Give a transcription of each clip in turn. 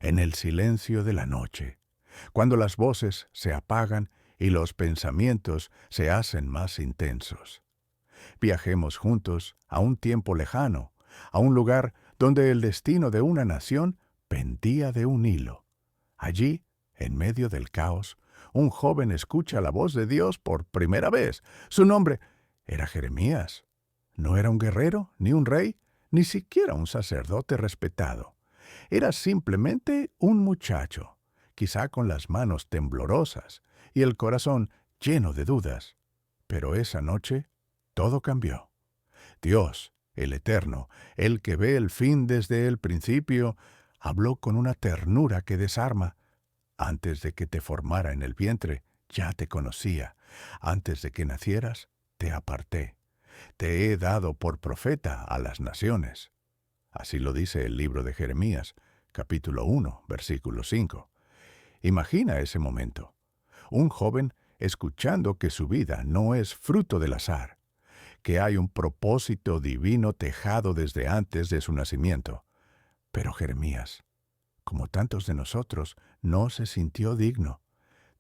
en el silencio de la noche, cuando las voces se apagan y los pensamientos se hacen más intensos. Viajemos juntos a un tiempo lejano, a un lugar donde el destino de una nación pendía de un hilo. Allí, en medio del caos, un joven escucha la voz de Dios por primera vez. Su nombre era Jeremías. No era un guerrero, ni un rey, ni siquiera un sacerdote respetado. Era simplemente un muchacho, quizá con las manos temblorosas y el corazón lleno de dudas. Pero esa noche todo cambió. Dios, el Eterno, el que ve el fin desde el principio, habló con una ternura que desarma. Antes de que te formara en el vientre, ya te conocía. Antes de que nacieras, te aparté. Te he dado por profeta a las naciones. Así lo dice el libro de Jeremías, capítulo 1, versículo 5. Imagina ese momento. Un joven escuchando que su vida no es fruto del azar, que hay un propósito divino tejado desde antes de su nacimiento. Pero Jeremías, como tantos de nosotros, no se sintió digno.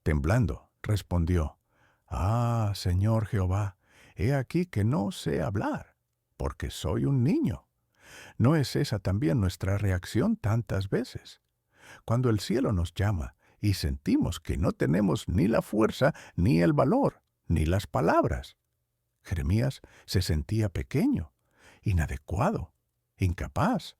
Temblando, respondió, «Ah, Señor Jehová, he aquí que no sé hablar, porque soy un niño». ¿No es esa también nuestra reacción tantas veces? Cuando el cielo nos llama y sentimos que no tenemos ni la fuerza, ni el valor, ni las palabras. Jeremías se sentía pequeño, inadecuado, incapaz.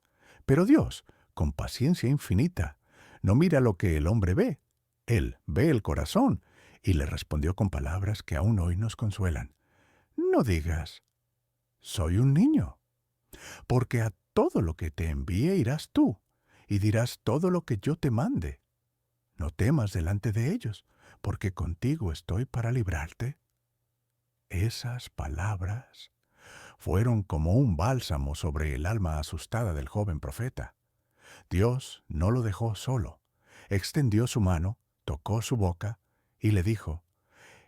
Pero Dios, con paciencia infinita, no mira lo que el hombre ve. Él ve el corazón y le respondió con palabras que aún hoy nos consuelan. No digas, soy un niño, porque a todo lo que te envíe irás tú, y dirás todo lo que yo te mande. No temas delante de ellos, porque contigo estoy para librarte. Esas palabras fueron como un bálsamo sobre el alma asustada del joven profeta. Dios no lo dejó solo. Extendió su mano, tocó su boca y le dijo,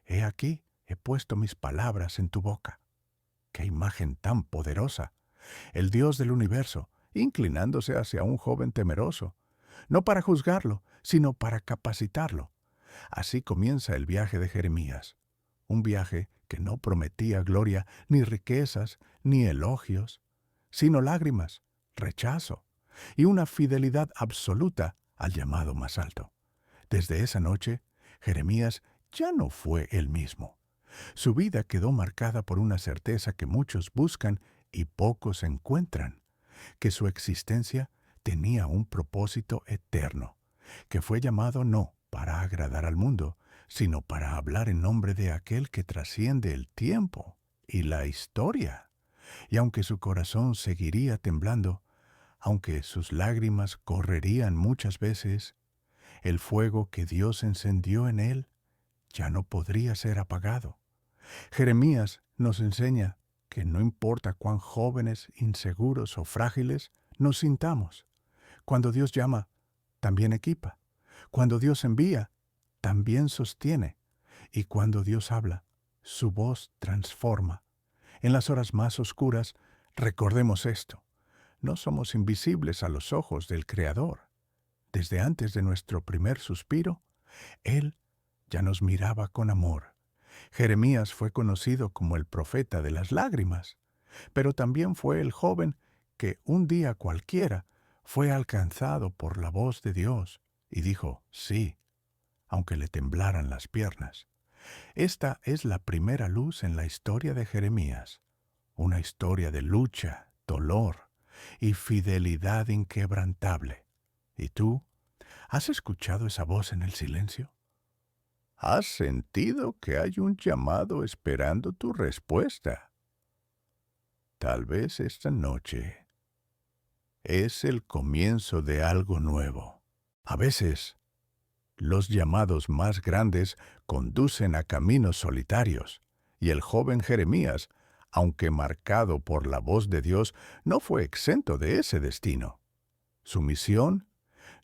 «He aquí, he puesto mis palabras en tu boca». ¡Qué imagen tan poderosa! El Dios del universo, inclinándose hacia un joven temeroso, no para juzgarlo, sino para capacitarlo. Así comienza el viaje de Jeremías, un viaje que no prometía gloria, ni riquezas, ni elogios, sino lágrimas, rechazo y una fidelidad absoluta al llamado más alto. Desde esa noche, Jeremías ya no fue el mismo. Su vida quedó marcada por una certeza que muchos buscan y pocos encuentran, que su existencia tenía un propósito eterno, que fue llamado no para agradar al mundo, sino para hablar en nombre de aquel que trasciende el tiempo y la historia. Y aunque su corazón seguiría temblando, aunque sus lágrimas correrían muchas veces, el fuego que Dios encendió en él ya no podría ser apagado. Jeremías nos enseña que no importa cuán jóvenes, inseguros o frágiles nos sintamos, cuando Dios llama, también equipa. Cuando Dios envía, también sostiene. Y cuando Dios habla, su voz transforma. En las horas más oscuras, recordemos esto. No somos invisibles a los ojos del Creador. Desde antes de nuestro primer suspiro, Él ya nos miraba con amor. Jeremías fue conocido como el profeta de las lágrimas, pero también fue el joven que un día cualquiera fue alcanzado por la voz de Dios y dijo sí, aunque le temblaran las piernas. Esta es la primera luz en la historia de Jeremías, una historia de lucha, dolor y fidelidad inquebrantable. ¿Y tú? ¿Has escuchado esa voz en el silencio? ¿Has sentido que hay un llamado esperando tu respuesta? Tal vez esta noche es el comienzo de algo nuevo. A veces, los llamados más grandes conducen a caminos solitarios, y el joven Jeremías, aunque marcado por la voz de Dios, no fue exento de ese destino. Su misión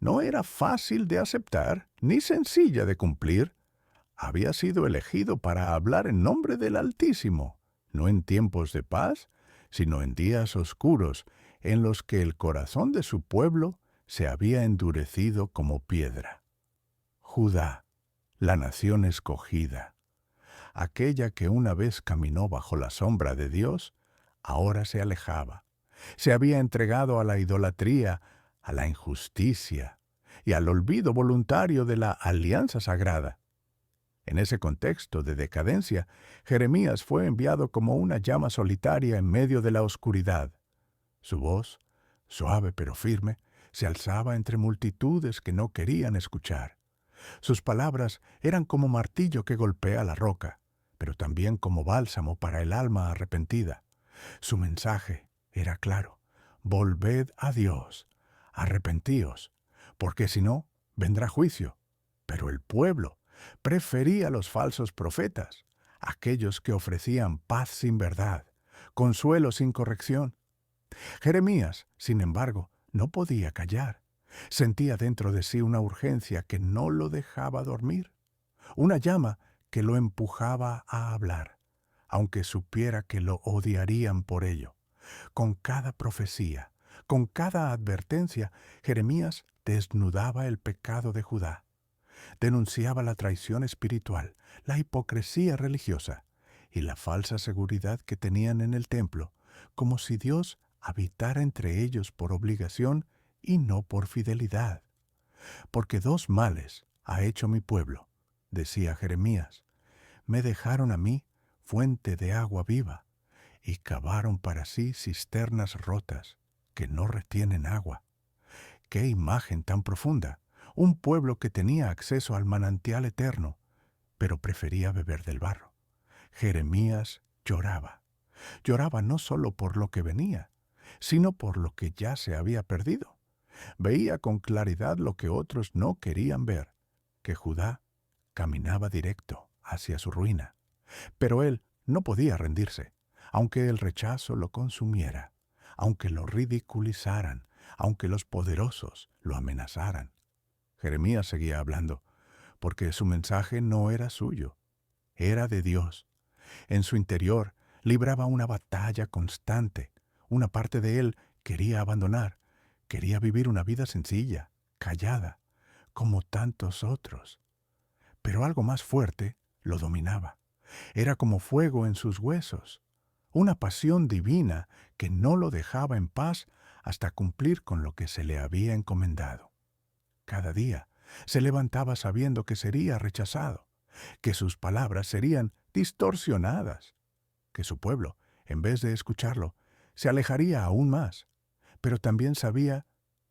no era fácil de aceptar ni sencilla de cumplir. Había sido elegido para hablar en nombre del Altísimo, no en tiempos de paz, sino en días oscuros, en los que el corazón de su pueblo se había endurecido como piedra. Judá, la nación escogida, aquella que una vez caminó bajo la sombra de Dios, ahora se alejaba. Se había entregado a la idolatría, a la injusticia y al olvido voluntario de la alianza sagrada. En ese contexto de decadencia, Jeremías fue enviado como una llama solitaria en medio de la oscuridad. Su voz, suave pero firme, se alzaba entre multitudes que no querían escuchar. Sus palabras eran como martillo que golpea la roca, pero también como bálsamo para el alma arrepentida. Su mensaje era claro: volved a Dios, arrepentíos, porque si no, vendrá juicio. Pero el pueblo prefería los falsos profetas, aquellos que ofrecían paz sin verdad, consuelo sin corrección. Jeremías, sin embargo, no podía callar. Sentía dentro de sí una urgencia que no lo dejaba dormir, una llama que lo empujaba a hablar, aunque supiera que lo odiarían por ello. Con cada profecía, con cada advertencia, Jeremías desnudaba el pecado de Judá. Denunciaba la traición espiritual, la hipocresía religiosa y la falsa seguridad que tenían en el templo, como si Dios habitara entre ellos por obligación y no por fidelidad. Porque dos males ha hecho mi pueblo, decía Jeremías. Me dejaron a mí fuente de agua viva y cavaron para sí cisternas rotas que no retienen agua. ¡Qué imagen tan profunda! Un pueblo que tenía acceso al manantial eterno, pero prefería beber del barro. Jeremías lloraba. Lloraba no solo por lo que venía, sino por lo que ya se había perdido. Veía con claridad lo que otros no querían ver, que Judá caminaba directo hacia su ruina. Pero él no podía rendirse, aunque el rechazo lo consumiera, aunque lo ridiculizaran, aunque los poderosos lo amenazaran. Jeremías seguía hablando, porque su mensaje no era suyo, era de Dios. En su interior libraba una batalla constante. Una parte de él quería abandonar, quería vivir una vida sencilla, callada, como tantos otros. Pero algo más fuerte lo dominaba. Era como fuego en sus huesos, una pasión divina que no lo dejaba en paz hasta cumplir con lo que se le había encomendado. Cada día se levantaba sabiendo que sería rechazado, que sus palabras serían distorsionadas, que su pueblo, en vez de escucharlo, se alejaría aún más. Pero también sabía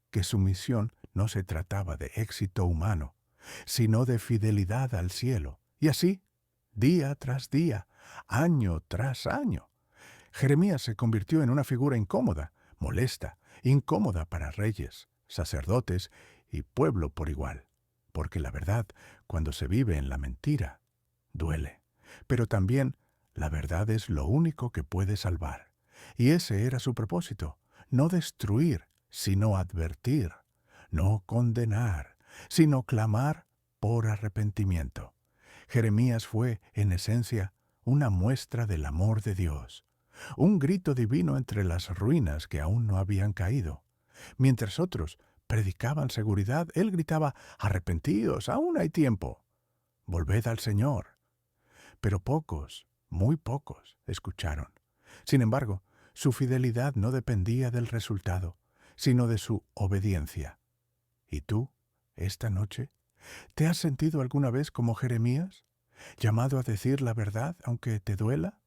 que su misión no se trataba de éxito humano, sino de fidelidad al cielo. Y así, día tras día, año tras año, Jeremías se convirtió en una figura incómoda, molesta, incómoda para reyes, sacerdotes y pueblo por igual. Porque la verdad, cuando se vive en la mentira, duele. Pero también la verdad es lo único que puede salvar. Y ese era su propósito: no destruir, sino advertir; no condenar, sino clamar por arrepentimiento. Jeremías fue, en esencia, una muestra del amor de Dios, un grito divino entre las ruinas que aún no habían caído. Mientras otros predicaban seguridad, él gritaba: «Arrepentíos, aún hay tiempo. Volved al Señor». Pero pocos, muy pocos, escucharon. Sin embargo, su fidelidad no dependía del resultado, sino de su obediencia. ¿Y tú, esta noche, te has sentido alguna vez como Jeremías, llamado a decir la verdad aunque te duela?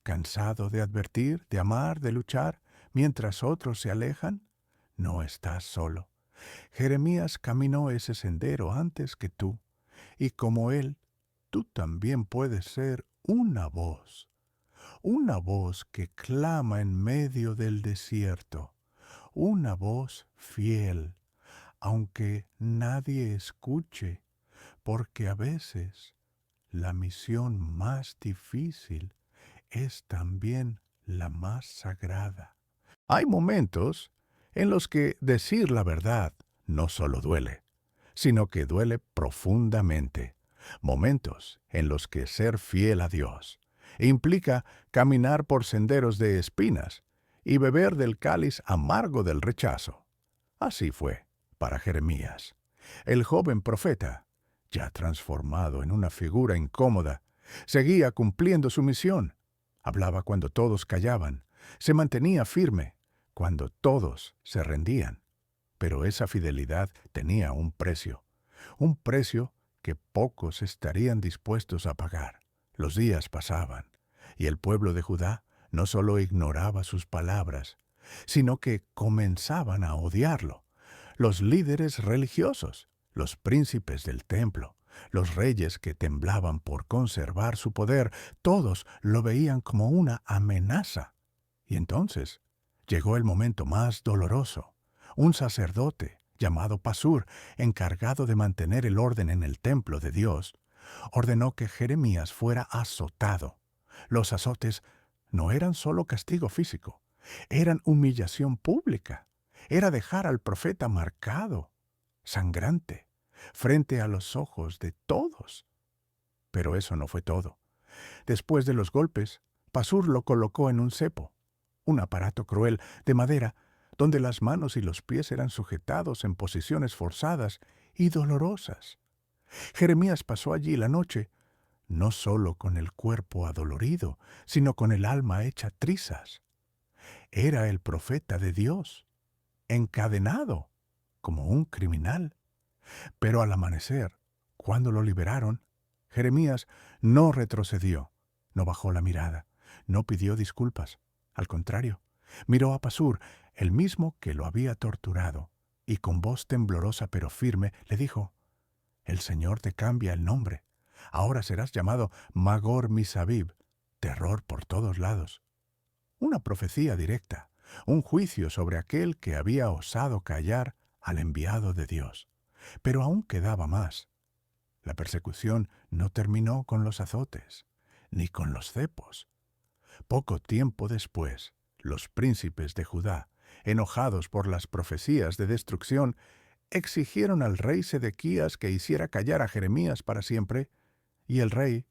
¿Cansado de advertir, de amar, de luchar, mientras otros se alejan? No estás solo. Jeremías caminó ese sendero antes que tú, y como él, tú también puedes ser una voz que clama en medio del desierto, una voz fiel, aunque nadie escuche, porque a veces la misión más difícil es también la más sagrada. Hay momentos en los que decir la verdad no solo duele, sino que duele profundamente. Momentos en los que ser fiel a Dios implica caminar por senderos de espinas y beber del cáliz amargo del rechazo. Así fue para Jeremías. El joven profeta, ya transformado en una figura incómoda, seguía cumpliendo su misión. Hablaba cuando todos callaban, se mantenía firme cuando todos se rendían. Pero esa fidelidad tenía un precio que pocos estarían dispuestos a pagar. Los días pasaban, y el pueblo de Judá no solo ignoraba sus palabras, sino que comenzaban a odiarlo. Los líderes religiosos, los príncipes del templo, los reyes que temblaban por conservar su poder, todos lo veían como una amenaza. Y entonces llegó el momento más doloroso. Un sacerdote, llamado Pasur, encargado de mantener el orden en el templo de Dios, ordenó que Jeremías fuera azotado. Los azotes no eran solo castigo físico, eran humillación pública. Era dejar al profeta marcado, sangrante, frente a los ojos de todos. Pero eso no fue todo. Después de los golpes, Pasur lo colocó en un cepo, un aparato cruel de madera, donde las manos y los pies eran sujetados en posiciones forzadas y dolorosas. Jeremías pasó allí la noche, no solo con el cuerpo adolorido, sino con el alma hecha trizas. Era el profeta de Dios, encadenado como un criminal. Pero al amanecer, cuando lo liberaron, Jeremías no retrocedió, no bajó la mirada, no pidió disculpas. Al contrario, miró a Pasur, el mismo que lo había torturado, y con voz temblorosa pero firme le dijo: «El Señor te cambia el nombre. Ahora serás llamado Magor Misabib, terror por todos lados». Una profecía directa, un juicio sobre aquel que había osado callar al enviado de Dios. Pero aún quedaba más. La persecución no terminó con los azotes, ni con los cepos. Poco tiempo después, los príncipes de Judá, enojados por las profecías de destrucción, exigieron al rey Sedequías que hiciera callar a Jeremías para siempre, y el rey,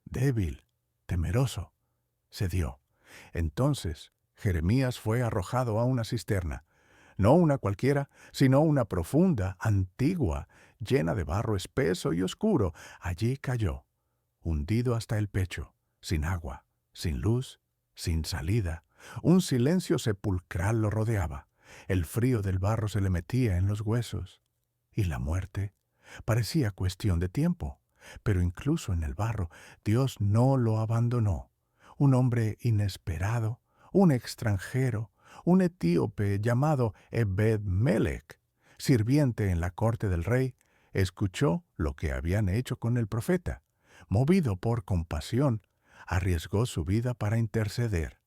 débil, temeroso, cedió. Entonces Jeremías fue arrojado a una cisterna, no una cualquiera, sino una profunda, antigua, llena de barro espeso y oscuro. Allí cayó, hundido hasta el pecho, sin agua, sin luz, sin salida. Un silencio sepulcral lo rodeaba. El frío del barro se le metía en los huesos. Y la muerte parecía cuestión de tiempo. Pero incluso en el barro, Dios no lo abandonó. Un hombre inesperado, un extranjero, un etíope llamado Ebed-Melech, sirviente en la corte del rey, escuchó lo que habían hecho con el profeta. Movido por compasión, arriesgó su vida para interceder.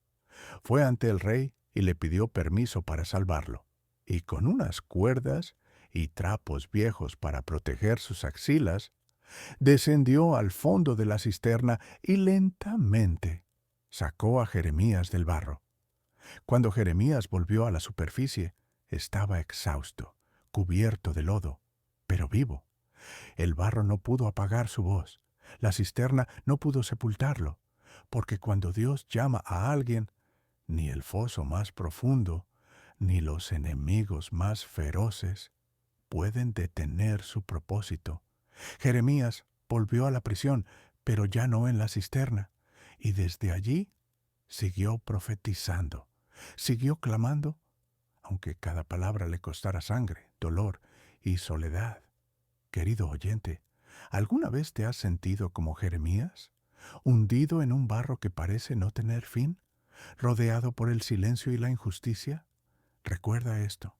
Fue ante el rey y le pidió permiso para salvarlo. Y con unas cuerdas y trapos viejos para proteger sus axilas, descendió al fondo de la cisterna y lentamente sacó a Jeremías del barro. Cuando Jeremías volvió a la superficie, estaba exhausto, cubierto de lodo, pero vivo. El barro no pudo apagar su voz, la cisterna no pudo sepultarlo, porque cuando Dios llama a alguien, ni el foso más profundo, ni los enemigos más feroces pueden detener su propósito. Jeremías volvió a la prisión, pero ya no en la cisterna, y desde allí siguió profetizando, siguió clamando, aunque cada palabra le costara sangre, dolor y soledad. Querido oyente, ¿alguna vez te has sentido como Jeremías, hundido en un barro que parece no tener fin, rodeado por el silencio y la injusticia? Recuerda esto: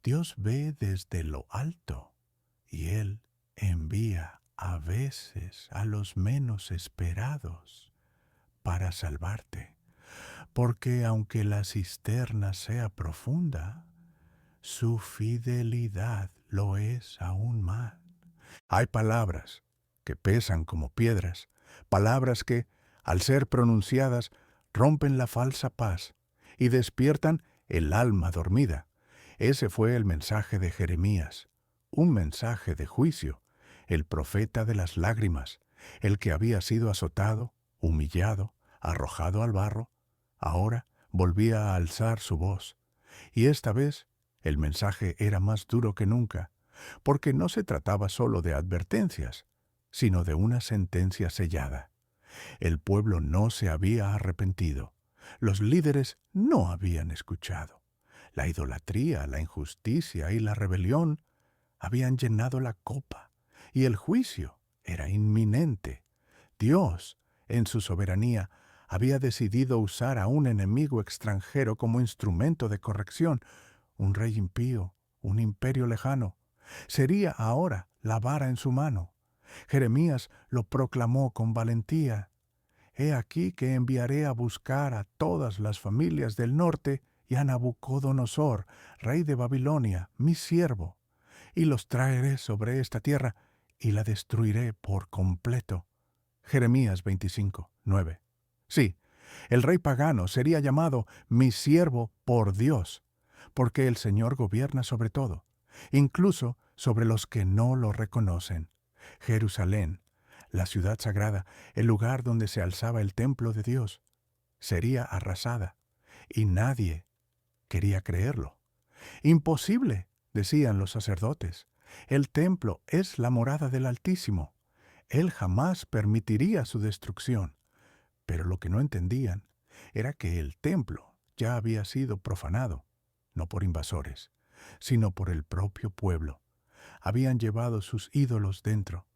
Dios ve desde lo alto y Él envía a veces a los menos esperados para salvarte. Porque aunque la cisterna sea profunda, su fidelidad lo es aún más. Hay palabras que pesan como piedras, palabras que, al ser pronunciadas, rompen la falsa paz y despiertan el alma dormida. Ese fue el mensaje de Jeremías, un mensaje de juicio, el profeta de las lágrimas, el que había sido azotado, humillado, arrojado al barro. Ahora volvía a alzar su voz, y esta vez El mensaje era más duro que nunca, porque no se trataba solo de advertencias, sino de una sentencia sellada. El pueblo no se había arrepentido. Los líderes no habían escuchado. La idolatría, la injusticia y la rebelión habían llenado la copa, y el juicio era inminente. Dios, en su soberanía, había decidido usar a un enemigo extranjero como instrumento de corrección, un rey impío, un imperio lejano. Sería ahora la vara en su mano. Jeremías lo proclamó con valentía. He aquí que enviaré a buscar a todas las familias del norte y a Nabucodonosor, rey de Babilonia, mi siervo, y los traeré sobre esta tierra y la destruiré por completo. Jeremías 25:9. Sí, el rey pagano sería llamado mi siervo por Dios, porque el Señor gobierna sobre todo, incluso sobre los que no lo reconocen. Jerusalén, la ciudad sagrada, el lugar donde se alzaba el templo de Dios, sería arrasada, y nadie quería creerlo. Imposible, decían los sacerdotes. El templo es la morada del Altísimo. Él jamás permitiría su destrucción. Pero lo que no entendían era que el templo ya había sido profanado, no por invasores, sino por el propio pueblo. Habían llevado sus ídolos dentro,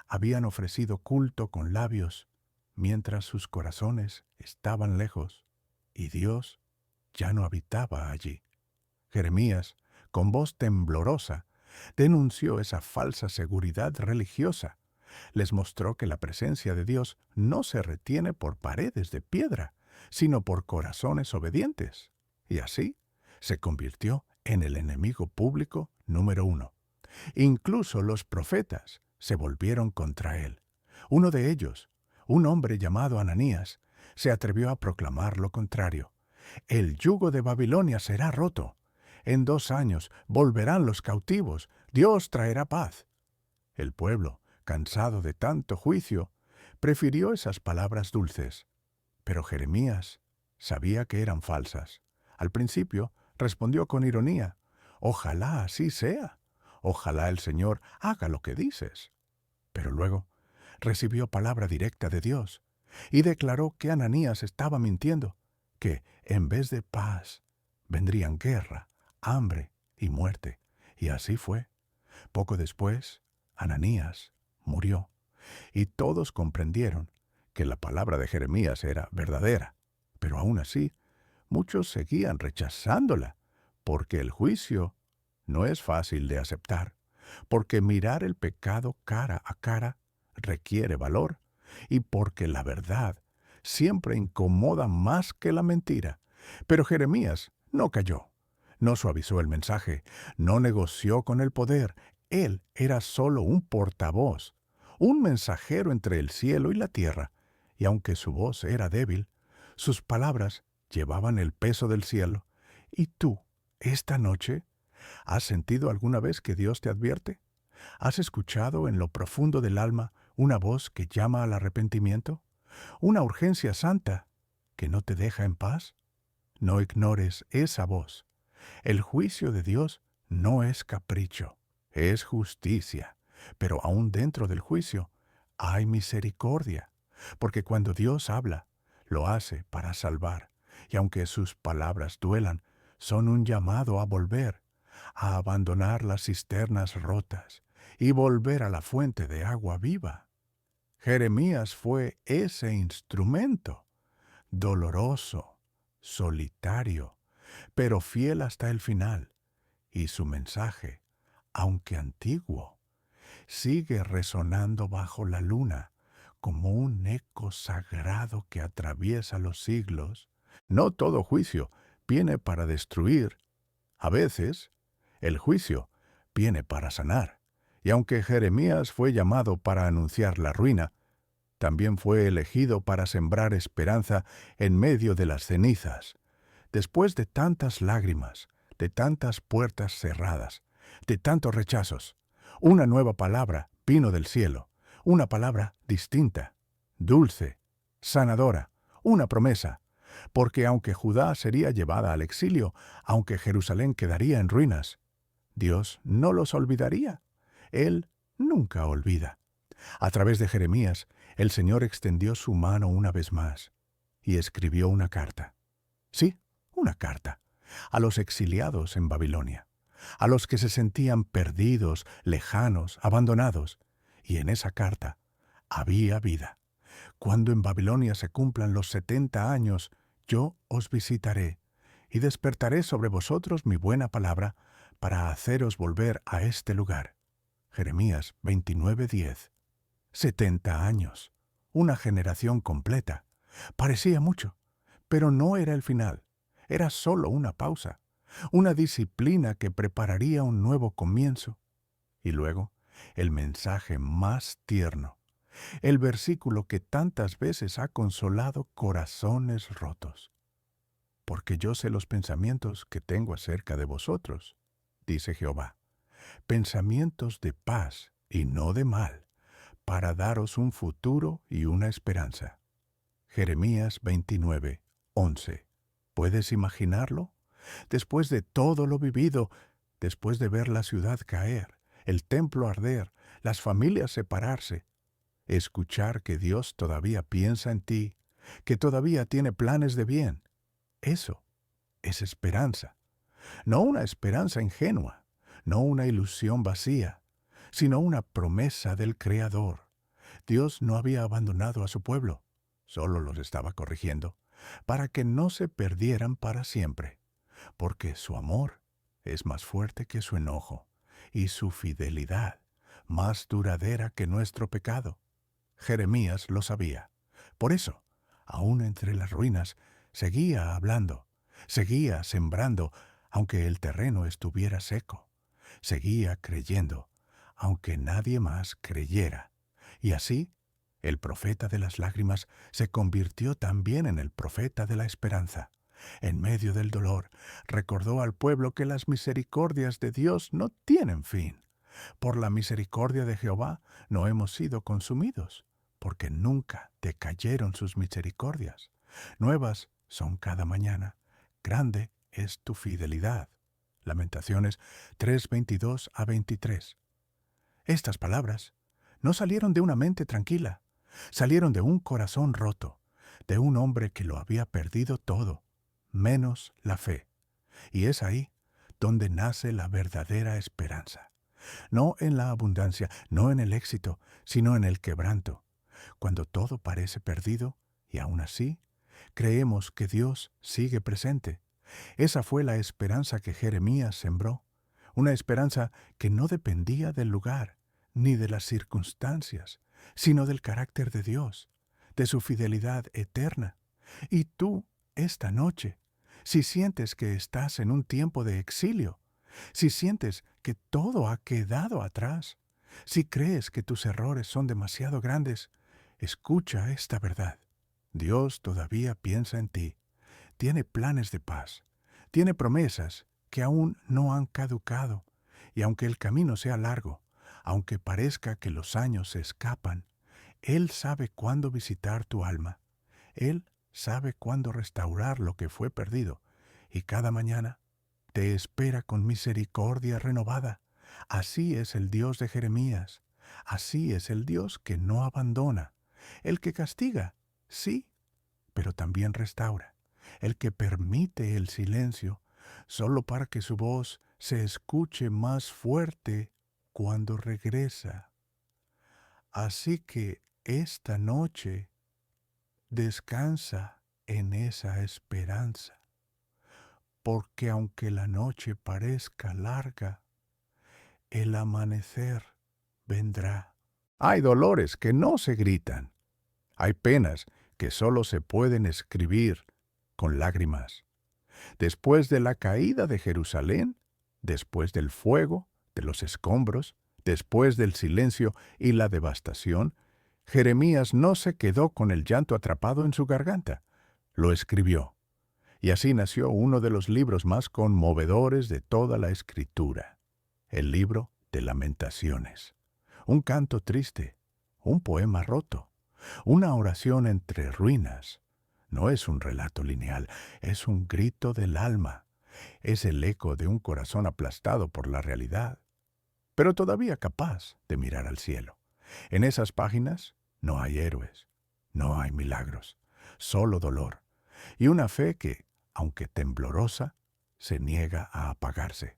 habían ofrecido culto con labios, mientras sus corazones estaban lejos, y Dios ya no habitaba allí. Jeremías, con voz temblorosa, denunció esa falsa seguridad religiosa. Les mostró que la presencia de Dios no se retiene por paredes de piedra, sino por corazones obedientes. Y así se convirtió en el enemigo público número 1. Incluso los profetas se volvieron contra él. Uno de ellos, un hombre llamado Ananías, se atrevió a proclamar lo contrario. El yugo de Babilonia será roto. En 2 años volverán los cautivos. Dios traerá paz. El pueblo, cansado de tanto juicio, prefirió esas palabras dulces. Pero Jeremías sabía que eran falsas. Al principio respondió con ironía: «Ojalá así sea. Ojalá el Señor haga lo que dices». Pero luego recibió palabra directa de Dios y declaró que Ananías estaba mintiendo, que en vez de paz vendrían guerra, hambre y muerte. Y así fue. Poco después, Ananías murió, y todos comprendieron que la palabra de Jeremías era verdadera. Pero aún así, muchos seguían rechazándola, porque el juicio no es fácil de aceptar, porque mirar el pecado cara a cara requiere valor, y porque la verdad siempre incomoda más que la mentira. Pero Jeremías no cayó, no suavizó el mensaje, no negoció con el poder. Él era solo un portavoz, un mensajero entre el cielo y la tierra, y aunque su voz era débil, sus palabras llevaban el peso del cielo. ¿Y tú, esta noche, has sentido alguna vez que Dios te advierte? ¿Has escuchado en lo profundo del alma una voz que llama al arrepentimiento? ¿Una urgencia santa que no te deja en paz? No ignores esa voz. El juicio de Dios no es capricho, es justicia. Pero aún dentro del juicio hay misericordia, porque cuando Dios habla, lo hace para salvar, y aunque sus palabras duelan, son un llamado a volver, a abandonar las cisternas rotas y volver a la fuente de agua viva. Jeremías fue ese instrumento, doloroso, solitario, pero fiel hasta el final, y su mensaje, aunque antiguo, sigue resonando bajo la luna como un eco sagrado que atraviesa los siglos. No todo juicio viene para destruir. A veces, el juicio viene para sanar. Y aunque Jeremías fue llamado para anunciar la ruina, también fue elegido para sembrar esperanza en medio de las cenizas. Después de tantas lágrimas, de tantas puertas cerradas, de tantos rechazos, una nueva palabra vino del cielo, una palabra distinta, dulce, sanadora, una promesa. porque aunque Judá sería llevada al exilio, aunque Jerusalén quedaría en ruinas, Dios no los olvidaría. Él nunca olvida. A través de Jeremías, el Señor extendió su mano una vez más y escribió una carta. Sí, una carta. A los exiliados en Babilonia, a los que se sentían perdidos, lejanos, abandonados. Y en esa carta había vida. Cuando en Babilonia se cumplan los 70 años, yo os visitaré y despertaré sobre vosotros mi buena palabra para haceros volver a este lugar. Jeremías 29:10. 70 años. Una generación completa. Parecía mucho, pero no era el final. Era solo una pausa, una disciplina que prepararía un nuevo comienzo. Y luego, el mensaje más tierno, el versículo que tantas veces ha consolado corazones rotos. Porque yo sé los pensamientos que tengo acerca de vosotros, dice Jehová, pensamientos de paz y no de mal, para daros un futuro y una esperanza. Jeremías 29:11. ¿Puedes imaginarlo? Después de todo lo vivido, después de ver la ciudad caer, el templo arder, las familias separarse, escuchar que Dios todavía piensa en ti, que todavía tiene planes de bien. Eso es esperanza. No una esperanza ingenua, no una ilusión vacía, sino una promesa del Creador. Dios no había abandonado a su pueblo, solo los estaba corrigiendo, para que no se perdieran para siempre, porque su amor es más fuerte que su enojo, y su fidelidad más duradera que nuestro pecado. Jeremías lo sabía. Por eso, aún entre las ruinas, seguía hablando, seguía sembrando, aunque el terreno estuviera seco. Seguía creyendo, aunque nadie más creyera. Y así, el profeta de las lágrimas se convirtió también en el profeta de la esperanza. En medio del dolor, recordó al pueblo que las misericordias de Dios no tienen fin. Por la misericordia de Jehová no hemos sido consumidos, porque nunca decayeron sus misericordias. Nuevas son cada mañana. Grande es tu fidelidad. Lamentaciones 3:22-23. Estas palabras no salieron de una mente tranquila, salieron de un corazón roto, de un hombre que lo había perdido todo, menos la fe. Y es ahí donde nace la verdadera esperanza. No en la abundancia, no en el éxito, sino en el quebranto. Cuando todo parece perdido, y aún así, creemos que Dios sigue presente. Esa fue la esperanza que Jeremías sembró, una esperanza que no dependía del lugar, ni de las circunstancias, sino del carácter de Dios, de su fidelidad eterna. Y tú, esta noche, si sientes que estás en un tiempo de exilio, si sientes que todo ha quedado atrás, si crees que tus errores son demasiado grandes, escucha esta verdad. Dios todavía piensa en ti, tiene planes de paz, tiene promesas que aún no han caducado, y aunque el camino sea largo, aunque parezca que los años se escapan, Él sabe cuándo visitar tu alma, Él sabe cuándo restaurar lo que fue perdido, y cada mañana te espera con misericordia renovada. Así es el Dios de Jeremías, así es el Dios que no abandona, el que castiga, sí, pero también restaura, el que permite el silencio solo para que su voz se escuche más fuerte cuando regresa. Así que esta noche descansa en esa esperanza, porque aunque la noche parezca larga, el amanecer vendrá. Hay dolores que no se gritan, hay penas que solo se pueden escribir con lágrimas. Después de la caída de Jerusalén, después del fuego, de los escombros, después del silencio y la devastación, Jeremías no se quedó con el llanto atrapado en su garganta. Lo escribió. Y así nació uno de los libros más conmovedores de toda la Escritura, el libro de Lamentaciones. Un canto triste, un poema roto, una oración entre ruinas. No es un relato lineal, es un grito del alma. Es el eco de un corazón aplastado por la realidad, pero todavía capaz de mirar al cielo. En esas páginas no hay héroes, no hay milagros, solo dolor y una fe que, aunque temblorosa, se niega a apagarse.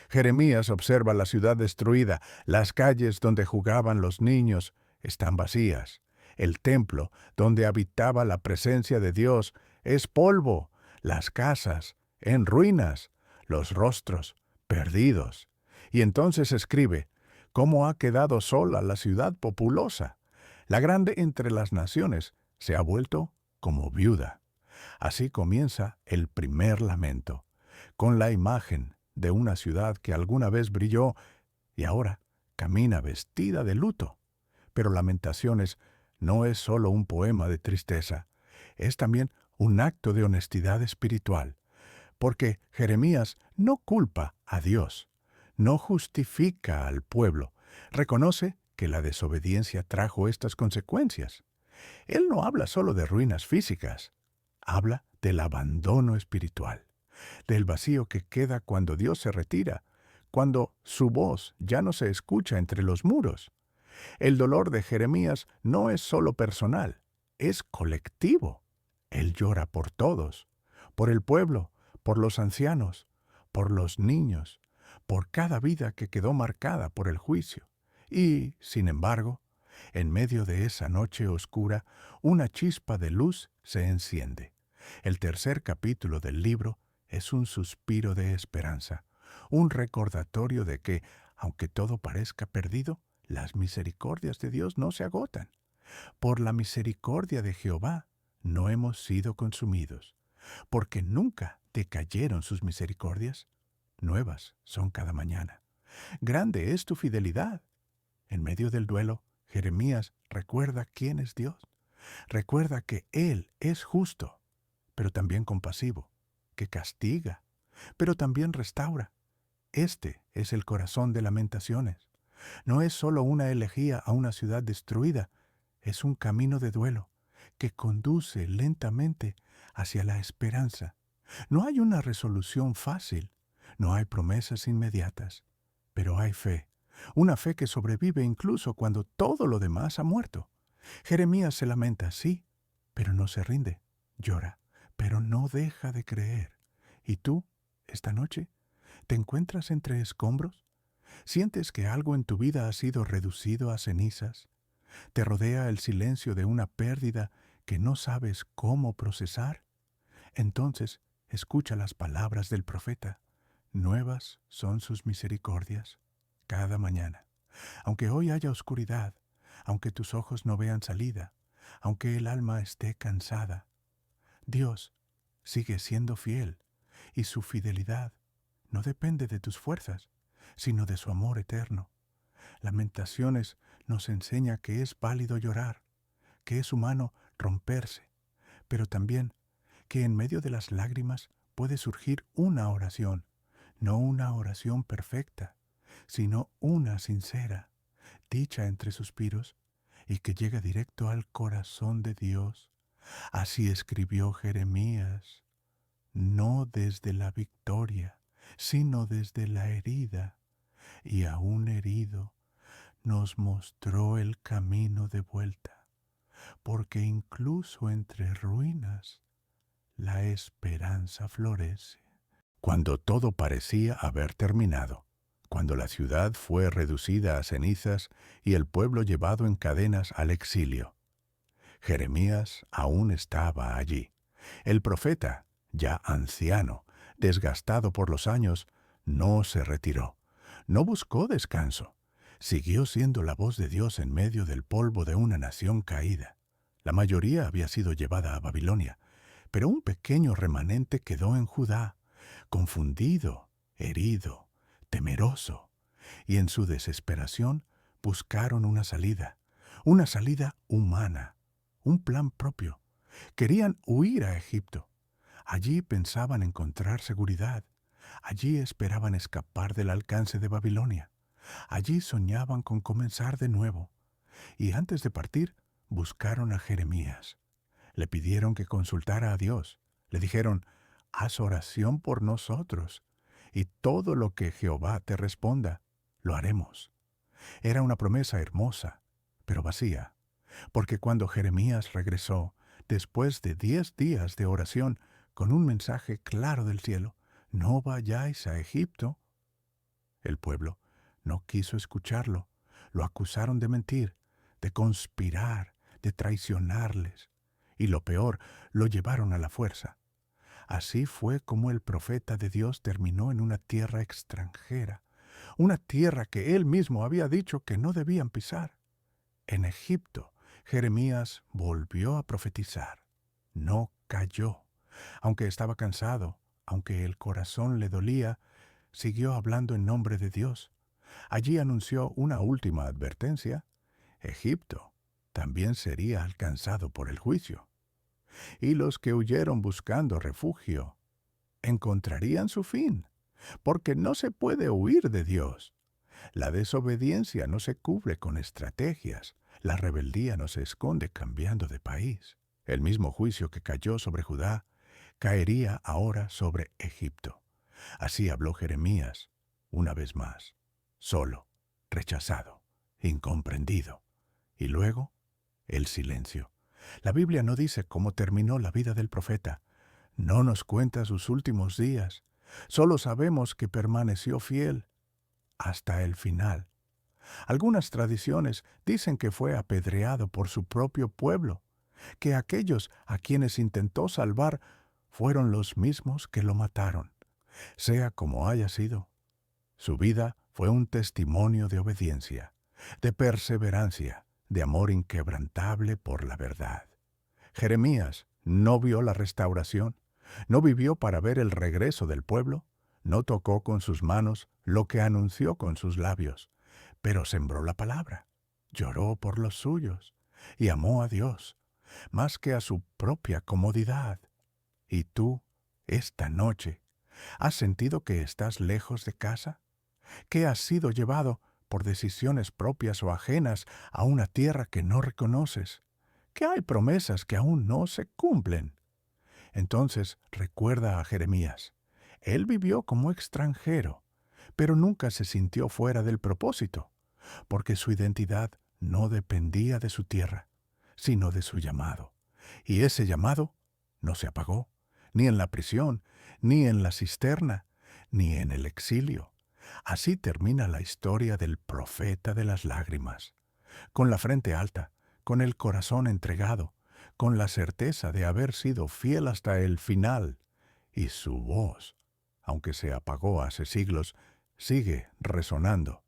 Jeremías observa la ciudad destruida, las calles donde jugaban los niños están vacías. El templo donde habitaba la presencia de Dios es polvo, las casas en ruinas, los rostros perdidos. Y entonces escribe, ¿cómo ha quedado sola la ciudad populosa? La grande entre las naciones se ha vuelto como viuda. Así comienza el primer lamento, con la imagen de una ciudad que alguna vez brilló y ahora camina vestida de luto. Pero Lamentaciones no es solo un poema de tristeza, es también un acto de honestidad espiritual, porque Jeremías no culpa a Dios, no justifica al pueblo, reconoce que la desobediencia trajo estas consecuencias. Él no habla solo de ruinas físicas, habla del abandono espiritual, del vacío que queda cuando Dios se retira, cuando su voz ya no se escucha entre los muros. El dolor de Jeremías no es solo personal, es colectivo. Él llora por todos, por el pueblo, por los ancianos, por los niños, por cada vida que quedó marcada por el juicio. Y, sin embargo, en medio de esa noche oscura, una chispa de luz se enciende. El tercer capítulo del libro es un suspiro de esperanza, un recordatorio de que, aunque todo parezca perdido, las misericordias de Dios no se agotan. Por la misericordia de Jehová no hemos sido consumidos, porque nunca decayeron sus misericordias. Nuevas son cada mañana. Grande es tu fidelidad. En medio del duelo, Jeremías recuerda quién es Dios. Recuerda que Él es justo, pero también compasivo, que castiga, pero también restaura. Este es el corazón de Lamentaciones. No es solo una elegía a una ciudad destruida, es un camino de duelo que conduce lentamente hacia la esperanza. No hay una resolución fácil, no hay promesas inmediatas, pero hay fe, una fe que sobrevive incluso cuando todo lo demás ha muerto. Jeremías se lamenta, sí, pero no se rinde, llora, pero no deja de creer. ¿Y tú, esta noche, te encuentras entre escombros? ¿Sientes que algo en tu vida ha sido reducido a cenizas? ¿Te rodea el silencio de una pérdida que no sabes cómo procesar? Entonces, escucha las palabras del profeta. Nuevas son sus misericordias cada mañana. Aunque hoy haya oscuridad, aunque tus ojos no vean salida, aunque el alma esté cansada, Dios sigue siendo fiel y su fidelidad no depende de tus fuerzas, sino de su amor eterno. Lamentaciones nos enseña que es válido llorar, que es humano romperse, pero también que en medio de las lágrimas puede surgir una oración, no una oración perfecta, sino una sincera, dicha entre suspiros y que llega directo al corazón de Dios. Así escribió Jeremías, no desde la victoria, sino desde la herida, y aún herido nos mostró el camino de vuelta, porque incluso entre ruinas la esperanza florece. Cuando todo parecía haber terminado, cuando la ciudad fue reducida a cenizas y el pueblo llevado en cadenas al exilio, Jeremías aún estaba allí. El profeta, ya anciano, desgastado por los años, no se retiró, no buscó descanso. Siguió siendo la voz de Dios en medio del polvo de una nación caída. La mayoría había sido llevada a Babilonia, pero un pequeño remanente quedó en Judá, confundido, herido, temeroso, y en su desesperación buscaron una salida humana, un plan propio. Querían huir a Egipto. Allí pensaban encontrar seguridad. Allí esperaban escapar del alcance de Babilonia. Allí soñaban con comenzar de nuevo. Y antes de partir, buscaron a Jeremías. Le pidieron que consultara a Dios. Le dijeron, haz oración por nosotros, y todo lo que Jehová te responda, lo haremos. Era una promesa hermosa, pero vacía, porque cuando Jeremías regresó, después de 10 días de oración, con un mensaje claro del cielo, no vayáis a Egipto, el pueblo no quiso escucharlo. Lo acusaron de mentir, de conspirar, de traicionarles. Y lo peor, lo llevaron a la fuerza. Así fue como el profeta de Dios terminó en una tierra extranjera, una tierra que él mismo había dicho que no debían pisar. En Egipto, Jeremías volvió a profetizar. No cayó. Aunque estaba cansado, aunque el corazón le dolía, siguió hablando en nombre de Dios. Allí anunció una última advertencia. Egipto también sería alcanzado por el juicio. Y los que huyeron buscando refugio encontrarían su fin, porque no se puede huir de Dios. La desobediencia no se cubre con estrategias, la rebeldía no se esconde cambiando de país. El mismo juicio que cayó sobre Judá caería ahora sobre Egipto. Así habló Jeremías, una vez más, solo, rechazado, incomprendido. Y luego, el silencio. La Biblia no dice cómo terminó la vida del profeta. No nos cuenta sus últimos días. Solo sabemos que permaneció fiel hasta el final. Algunas tradiciones dicen que fue apedreado por su propio pueblo, que aquellos a quienes intentó salvar fueron los mismos que lo mataron. Sea como haya sido, su vida fue un testimonio de obediencia, de perseverancia, de amor inquebrantable por la verdad. Jeremías no vio la restauración, no vivió para ver el regreso del pueblo, no tocó con sus manos lo que anunció con sus labios, pero sembró la palabra, lloró por los suyos y amó a Dios, más que a su propia comodidad. ¿Y tú, esta noche, has sentido que estás lejos de casa? ¿Que has sido llevado por decisiones propias o ajenas a una tierra que no reconoces? ¿Que hay promesas que aún no se cumplen? Entonces recuerda a Jeremías. Él vivió como extranjero, pero nunca se sintió fuera del propósito, porque su identidad no dependía de su tierra, sino de su llamado. Y ese llamado no se apagó, ni en la prisión, ni en la cisterna, ni en el exilio. Así termina la historia del profeta de las lágrimas, con la frente alta, con el corazón entregado, con la certeza de haber sido fiel hasta el final, y su voz, aunque se apagó hace siglos, sigue resonando,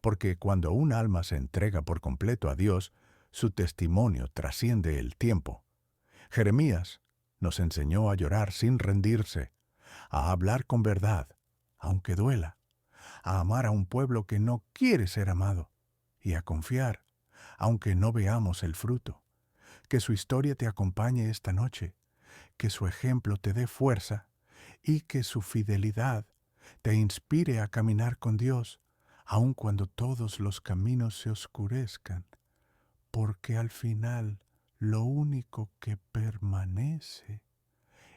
porque cuando un alma se entrega por completo a Dios, su testimonio trasciende el tiempo. Jeremías nos enseñó a llorar sin rendirse, a hablar con verdad, aunque duela, a amar a un pueblo que no quiere ser amado, y a confiar, aunque no veamos el fruto. Que su historia te acompañe esta noche, que su ejemplo te dé fuerza y que su fidelidad te inspire a caminar con Dios, aun cuando todos los caminos se oscurezcan, porque al final lo único que permanece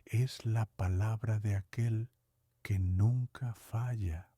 es la palabra de aquel que nunca falla.